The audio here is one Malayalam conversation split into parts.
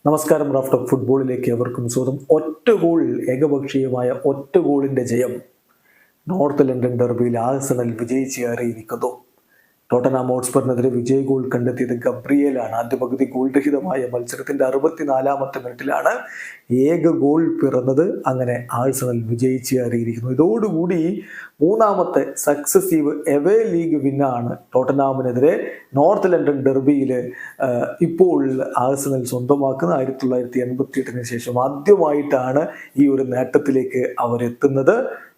നമസ്കാരം. റാഫ് ടോക്ക് ഫുട്ബോളിലേക്ക് അവർക്കും സ്വാഗതം. ഒറ്റ ഗോൾ, ഏകപക്ഷീയമായ ഒറ്റ ഗോളിന്റെ ജയം. നോർത്ത് ലണ്ടൻ ഡെർബിയിൽ ആഴ്സണൽ വിജയിച്ചേറിയിരിക്കുന്നു. ടോട്ടൻഹാം ഹോട്ട്സ്പറിനെതിരെ വിജയ ഗോൾ കണ്ടെത്തിയത് ഗബ്രിയേലാണ്. ആദ്യ പകുതി ഗോൾ രഹിതമായ മത്സരത്തിന്റെ 64-ാമത്തെ മിനിറ്റിലാണ് ഏക ഗോൾ പിറന്നത്. അങ്ങനെ ആഴ്സണൽ വിജയിച്ചേറിയിരിക്കുന്നു. ഇതോടുകൂടി മൂന്നാമത്തെ സക്സസീവ് എവേ ലീഗ് വിന്നാണ് ടോട്ടൻഹാമിനെതിരെ നോർത്ത് ലണ്ടൻ ഡെർബിയിൽ ഇപ്പോൾ ആഴ്സണൽ സ്വന്തമാക്കുന്നത്. 1988 ശേഷം ആദ്യമായിട്ടാണ് ഈ ഒരു നേട്ടത്തിലേക്ക് അവരെത്തുന്നത്.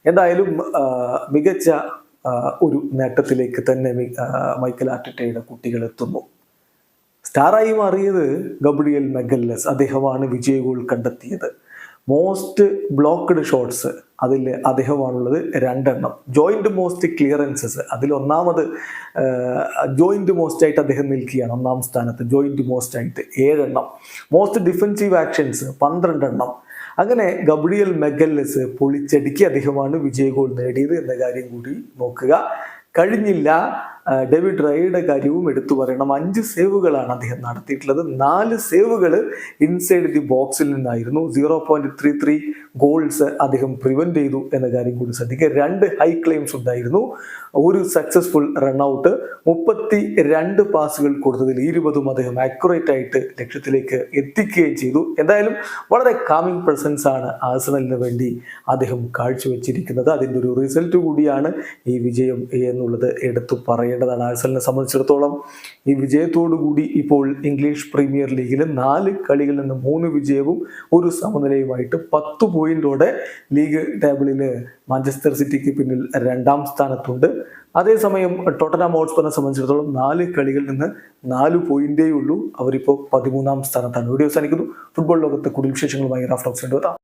എന്തായാലും മികച്ച ഒരു നേട്ടത്തിലേക്ക് തന്നെ മൈക്കൽ ആർട്ടറ്റയുടെ കുട്ടികൾ എത്തുന്നു. സ്റ്റാറായി മാറിയത് ഗബ്രിയേൽ മെഗല്ലസ്. അദ്ദേഹമാണ് വിജയ ഗോൾ കണ്ടെത്തിയത്. മോസ്റ്റ് ബ്ലോക്ക്ഡ് ഷോട്ട്സ് അതിൽ അദ്ദേഹമാണുള്ളത് 2 ജോയിന്റ് മോസ്റ്റ് ക്ലിയറൻസസ് അതിൽ ഒന്നാമത് ജോയിന്റ് മോസ്റ്റ് ആയിട്ട് അദ്ദേഹം നിൽക്കുകയാണ്. 1-ാം സ്ഥാനത്ത് ജോയിന്റ് മോസ്റ്റ് ആയിട്ട് 7 മോസ്റ്റ് ഡിഫൻസീവ് ആക്ഷൻസ് 12 അങ്ങനെ ഗബ്രിയേൽ മെഗല്ലസ് പൊളിച്ചടുക്കി അദ്ദേഹമാണ് വിജയ ഗോൾ നേടിയത് എന്ന കാര്യം കൂടി നോക്കുക. കഴിഞ്ഞില്ല. ഡേവിഡ് റയയുടെ കാര്യവും എടുത്തു പറയണം. 5 സേവുകളാണ് അദ്ദേഹം നടത്തിയിട്ടുള്ളത്. 4 സേവുകൾ ഇൻസൈഡ് ദി ബോക്സിൽ നിന്നായിരുന്നു. 0.33 ഗോൾസ് അദ്ദേഹം പ്രിവെന്റ് ചെയ്തു എന്ന കാര്യം കൂടി ശ്രദ്ധിക്കുക. 2 ഹൈ ക്ലെയിംസ് ഉണ്ടായിരുന്നു. ഒരു സക്സസ്ഫുൾ റൺഔട്ട്. 32 പാസുകൾ കൊടുത്തതിൽ 20 അദ്ദേഹം ആക്യുറേറ്റ് ആയിട്ട് ലക്ഷ്യത്തിലേക്ക് എത്തിക്കുകയും ചെയ്തു. എന്തായാലും വളരെ കാമിംഗ് പ്രസൻസ് ആണ് ആഴ്സണലിന് വേണ്ടി അദ്ദേഹം കാഴ്ചവെച്ചിരിക്കുന്നത്. അതിൻ്റെ ഒരു റിസൾട്ട് കൂടിയാണ് ഈ വിജയം എന്നുള്ളത് എടുത്തു പറയേണ്ടതാണ്. ആഴ്സണലിനെ സംബന്ധിച്ചിടത്തോളം ഈ വിജയത്തോടു കൂടി ഇപ്പോൾ ഇംഗ്ലീഷ് പ്രീമിയർ ലീഗിൽ 4 കളികളിൽ നിന്ന് 3 വിജയവും 1 സമനിലയുമായിട്ട് 10 പോയിന്റോടെ ലീഗ് ടേബിളിൽ മാഞ്ചസ്റ്റർ സിറ്റിക്ക് പിന്നിൽ 2-ാം സ്ഥാനത്തുണ്ട്. അതേസമയം ടോട്ടൻഹാം ഹോട്ട്സ്പറിനെ സംബന്ധിച്ചിടത്തോളം 4 കളികളിൽ നിന്ന് 4 പോയിന്റേ ഉള്ളൂ. അവരിപ്പോൾ 13-ാം സ്ഥാനത്താണ്. വീഡിയോ അവസാനിക്കുന്നു. ഫുട്ബോൾ ലോകത്തെ കൂടുതൽ വിശേഷങ്ങളുമായി റാഫ് ടോക്സ് കൊണ്ടുവരാം.